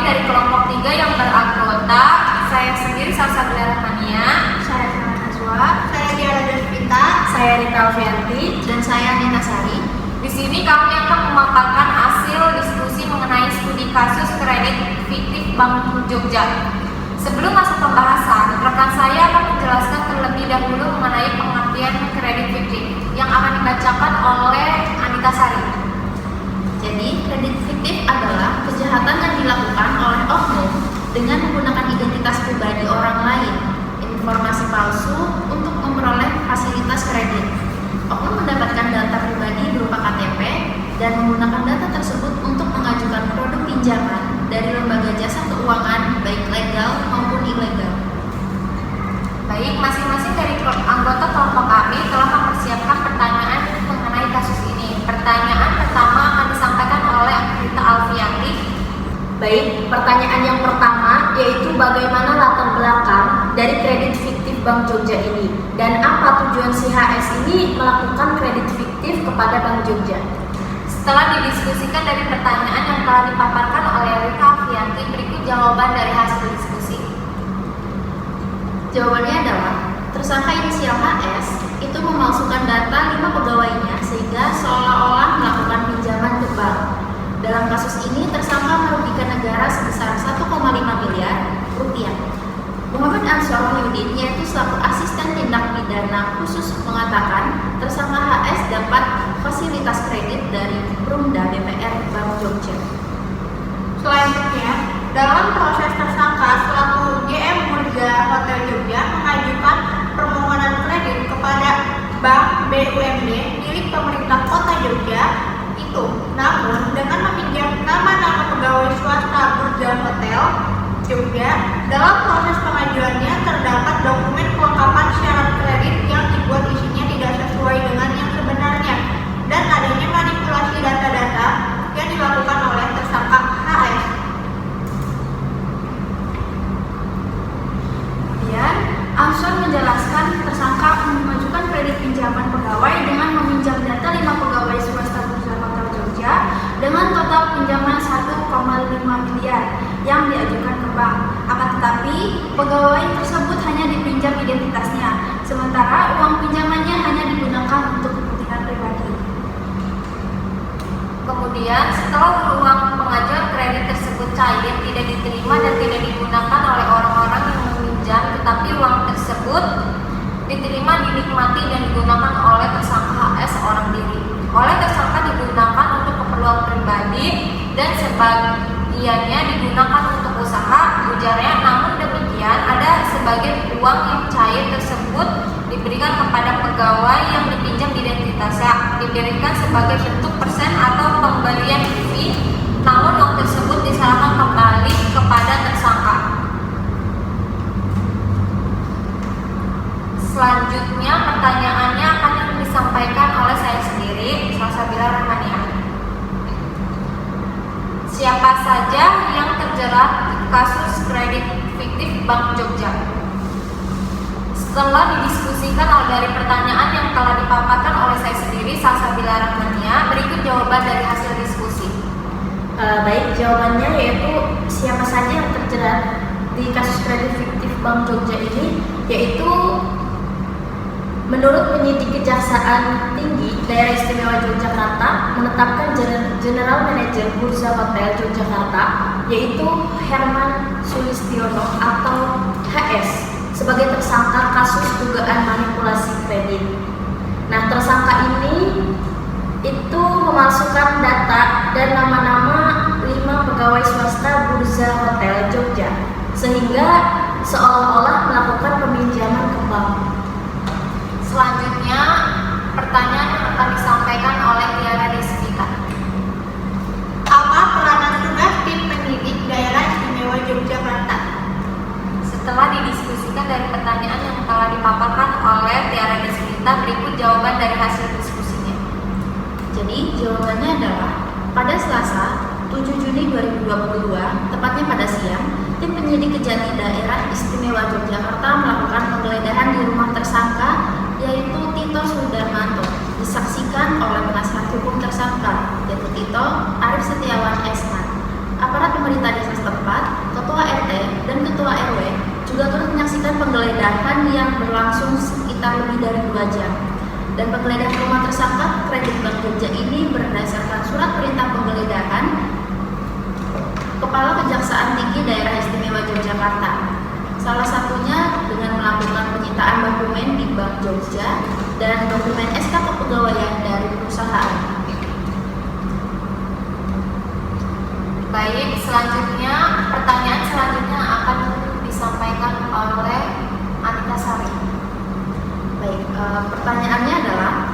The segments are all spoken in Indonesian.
dari kelompok 3 yang beranggota saya sendiri Salsa Rahmania, saya Sarah Naswa, saya Diara Despita, saya Rita Alfianti, dan saya Nina Sari. Di sini kami akan memaparkan hasil diskusi mengenai studi kasus kredit fiktif Bank Jogja. Sebelum masuk pembahasan, rekan saya akan menjelaskan terlebih dahulu mengenai pengertian kredit fiktif yang akan dibacakan oleh Anita Sari. Jadi, kredit fiktif adalah kejahatan yang dilakukan oleh oknum dengan menggunakan identitas pribadi orang lain, informasi palsu untuk memperoleh fasilitas kredit. Oknum mendapatkan data pribadi berupa KTP dan menggunakan data tersebut untuk mengajukan produk pinjaman dari lembaga jasa keuangan baik legal maupun ilegal. Baik, masing-masing dari anggota kelompok kami telah mempersiapkan pertanyaan mengenai kasus ini. Pertanyaan pertama akan disampaikan oleh Rita Alfianti. Baik, pertanyaan yang pertama yaitu bagaimana latar belakang dari kredit fiktif Bank Jogja ini dan apa tujuan si HS ini melakukan kredit fiktif kepada Bank Jogja. Setelah didiskusikan dari pertanyaan yang telah dipaparkan oleh Rita Alfianti, berikut jawaban dari hasil diskusi. Jawabannya adalah tersangka inisial HS itu memalsukan data 5 pegawainya sehingga seolah-olah melakukan pinjaman ke bank. Dalam kasus ini tersangka merugikan negara sebesar 1,5 miliar rupiah. Muhammad Ansor Wahyudin yaitu selaku asisten tindak pidana khusus mengatakan tersangka HS dapat fasilitas kredit dari Perumda BPR Bank Jogja. Selanjutnya, dalam proses tersangka selaku GM Murza Hotel Jogja mengajukan permohonan kredit kepada Bank BUMD milik pemerintah Kota Jogja itu, namun dengan meminjam nama-nama pegawai swasta Murza Hotel Jogja. Dalam proses pengajuannya terdapat dokumen kelengkapan syarat kredit yang dibuat isinya tidak sesuai dengan yang sebenarnya dan adanya manipulasi data-data yang dilakukan oleh tersangka HS. Kemudian, Ansor menjelaskan tersangka mengajukan kredit pinjaman pegawai dengan meminjam data 5 pegawai swasta Bursa Hotel Jogja dengan total pinjaman 1,5 miliar yang diajukan ke bank. Akan tetapi, pegawai tersebut hanya dipinjam identitasnya, sementara uang pinjamannya hanya digunakan untuk kepentingan pribadi. Kemudian, setelah uang pengajuan kredit tersebut cair, tidak diterima dan tidak digunakan oleh orang-orang yang meminjam, tetapi uang tersebut diterima, dinikmati dan digunakan oleh tersangka HS orang diri. Oleh tersangka digunakan untuk keperluan pribadi dan sebagiannya digunakan untuk usaha, ujarnya. Namun demikian, ada sebagian uang yang cair tersebut diberikan kepada pegawai yang dipinjam identitasnya, diberikan sebagai bentuk persen atau pemberian fee, namun uang tersebut diserahkan kembali kepada tersangka. Selanjutnya pertanyaannya akan disampaikan oleh saya sendiri, Salsa Rahmania. Siapa saja yang terjerat kasus kredit fiktif Bank Jogja? Setelah didiskusikan dari pertanyaan yang telah dipaparkan oleh saya sendiri, Salsa Rahmania, berikut jawaban dari hasil diskusi. Baik, jawabannya yaitu siapa saja yang terjerat di kasus kredit fiktif Bank Jogja ini, yaitu menurut penyidik Kejaksaan Tinggi Daerah Istimewa Yogyakarta menetapkan General Manager Bursa Hotel Yogyakarta yaitu Herman Sulistiono atau HS sebagai tersangka kasus dugaan manipulasi kredit. Nah, tersangka ini itu memasukkan data dan nama-nama 5 pegawai swasta Bursa Hotel Jogja sehingga seolah-olah melakukan peminjaman ke bank. Selanjutnya, pertanyaan yang akan disampaikan oleh Diara Despita. Apa peranan tugas tim penyidik daerah istimewa Yogyakarta? Setelah didiskusikan dari pertanyaan yang telah dipaparkan oleh Tiara Despita, berikut jawaban dari hasil diskusinya. Jadi, jawabannya adalah pada Selasa 7 Juni 2022, tepatnya pada siang, tim penyidik Kejati Daerah Istimewa Yogyakarta melakukan penggeledahan di rumah tersangka yaitu Tito Sudarmanto, disaksikan oleh penasihat hukum tersangka yaitu Tito Arif Setiawan SH. Aparat pemerintah desa setempat berlangsung sekitar lebih dari 2 jam. Dan penggeledahan rumah tersangka kredit Bank Jogja ini berdasarkan surat perintah penggeledahan Kepala Kejaksaan Tinggi Daerah Istimewa Yogyakarta. Salah satunya dengan melakukan penyitaan dokumen di Bank Jogja dan dokumen SK kepegawaian dari perusahaan. Baik, selanjutnya pertanyaan selanjutnya akan disampaikan oleh Anita Sari. Baik, pertanyaannya adalah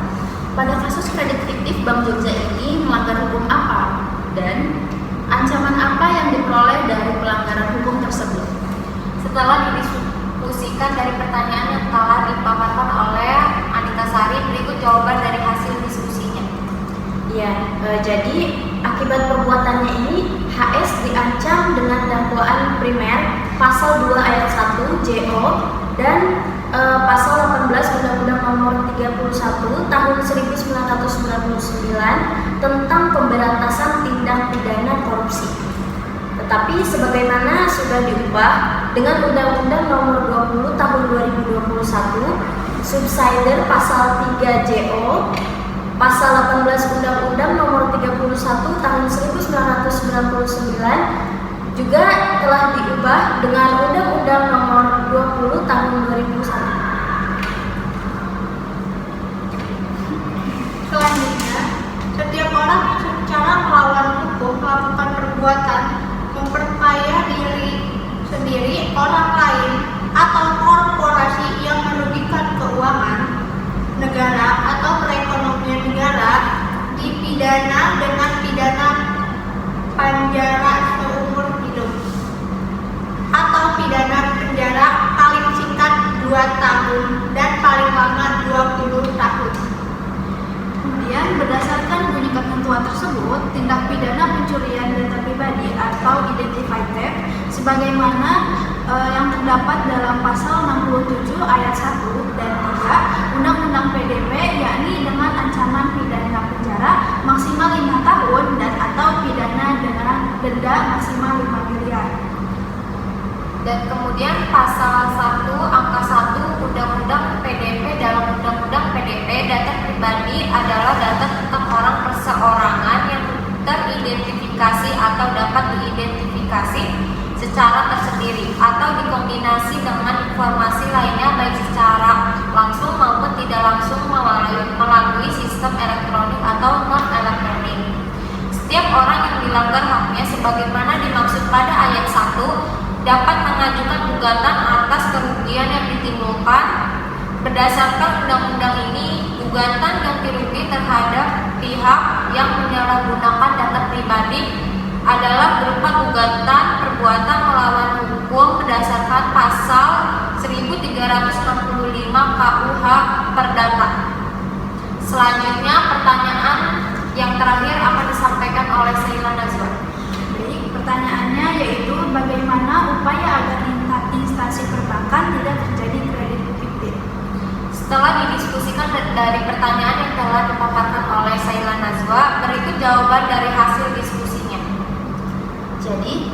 pada kasus kredit fiktif Bank Jogja ini melanggar hukum apa dan ancaman apa yang diperoleh dari pelanggaran hukum tersebut? Setelah didiskusikan dari pertanyaan yang telah dipaparkan oleh Anita Sari, berikut jawaban dari hasil diskusinya. Ya, jadi akibat perbuatannya ini HS diancam dengan dakwaan primer pasal 2 ayat 1 JO dan pasal 18 Undang-Undang Nomor 31 Tahun 1999 tentang pemberantasan tindak pidana korupsi. Tetapi sebagaimana sudah diubah dengan Undang-Undang Nomor 20 Tahun 2021 Subsider pasal 3 JO, pasal 18 Undang-Undang Nomor 31 Tahun 1999 juga telah diubah dengan Undang-Undang Nomor 20 Tahun 2001. Selanjutnya, setiap orang yang secara melawan hukum melakukan perbuatan memperkaya diri sendiri, orang lain, atau korporasi yang merugikan keuangan negara atau perekonomian negara dipidana dengan pidana penjara seumur hidup atau pidana penjara paling singkat 2 tahun dan paling lama 20 tahun. Kemudian berdasarkan bunyi ketentuan tersebut, tindak pidana pencurian data pribadi atau identified theft sebagaimana yang terdapat dalam pasal 67 ayat 1 dan 3 Undang-Undang PDP, yakni dengan ancaman pidana penjara maksimal 5 tahun dan atau pidana dengan denda maksimal 5 miliar. Dan kemudian pasal 1 angka 1 Undang-Undang PDP, dalam Undang-Undang PDP data pribadi adalah data tentang orang perseorangan yang teridentifikasi atau dapat diidentifikasi secara tersendiri atau dikombinasi dengan informasi lainnya baik secara langsung maupun tidak langsung melalui sistem elektronik atau non elektronik. Setiap orang yang dilanggar haknya sebagaimana dimaksud pada ayat 1 dapat mengajukan gugatan atas kerugian yang ditimbulkan. Berdasarkan undang-undang ini, gugatan ganti rugi terhadap pihak yang menyalahgunakan data pribadi adalah berupa gugatan perbuatan melawan hukum berdasarkan pasal 1365 KUH Perdata. Selanjutnya pertanyaan yang terakhir akan disampaikan oleh Sheila Nazwa. Baik, pertanyaannya yaitu bagaimana upaya agar instansi perbankan tidak terjadi kredit fiktif. Setelah didiskusikan dari pertanyaan yang telah dipaparkan oleh Sheila Nazwa, berikut jawaban dari hasil diskusinya. Jadi,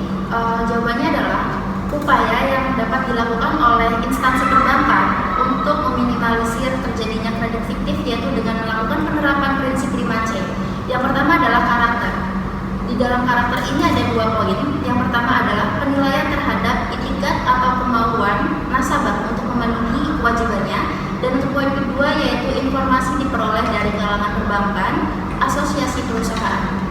jawabannya adalah upaya yang dapat dilakukan oleh instansi perbankan untuk meminimalisir terjadinya kredit fiktif yaitu dengan melakukan penerapan prinsip 5C. Yang pertama adalah karakter. Di dalam karakter ini ada 2 poin. Yang pertama adalah penilaian terhadap itikat atau kemauan nasabah untuk memenuhi kewajibannya, dan untuk poin kedua yaitu informasi diperoleh dari kalangan perbankan, asosiasi perusahaan.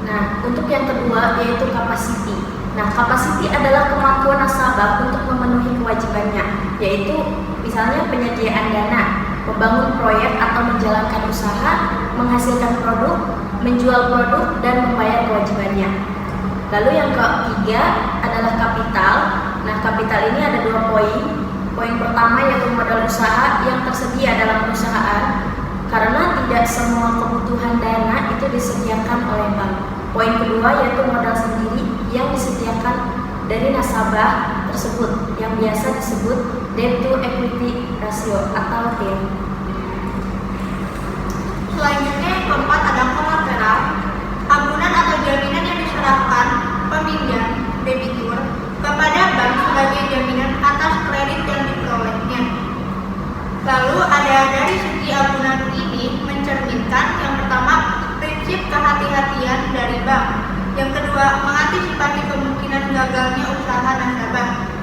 Nah, untuk yang kedua yaitu capacity. Nah, capacity adalah kemampuan nasabah untuk memenuhi kewajibannya, yaitu misalnya penyediaan dana, membangun proyek atau menjalankan usaha, menghasilkan produk, menjual produk, dan membayar kewajibannya. Lalu yang ketiga adalah kapital. Nah, kapital ini ada 2 poin. Poin pertama yaitu modal usaha yang tersedia dalam perusahaan, karena tidak semua kebutuhan dana itu disediakan oleh bank. Poin kedua yaitu modal sendiri yang disediakan dari nasabah tersebut yang biasa disebut debt to equity ratio atau DER. Selanjutnya yang keempat ada kolateral, agunan atau jaminan yang diserahkan peminjam debitur kepada bank sebagai jaminan atas kredit yang diperolehnya.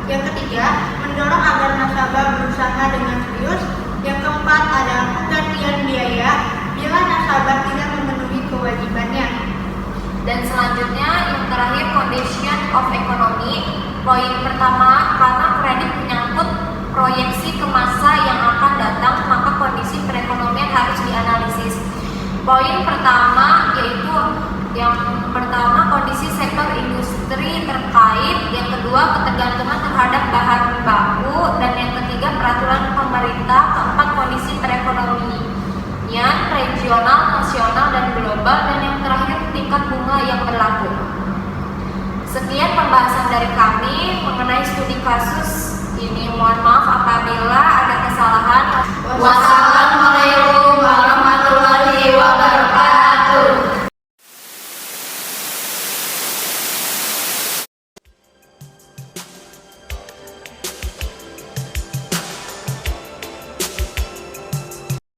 Yang ketiga, mendorong agar nasabah berusaha dengan serius. Yang keempat adalah penggantian biaya bila nasabah tidak memenuhi kewajibannya. Dan selanjutnya yang terakhir, condition of economy. Poin pertama, karena kredit menyangkut proyeksi ke masa yang akan datang, maka kondisi perekonomian harus dianalisis. Poin pertama yaitu yang pertama kondisi sektor industri terkait, yang kedua ketergantungan terhadap bahan baku, dan yang ketiga peraturan pemerintah, keempat kondisi perekonomian regional, nasional, dan global, dan yang terakhir tingkat bunga yang berlaku. Sekian pembahasan dari kami mengenai studi kasus ini. Mohon maaf apabila ada kesalahan. Wassalamualaikum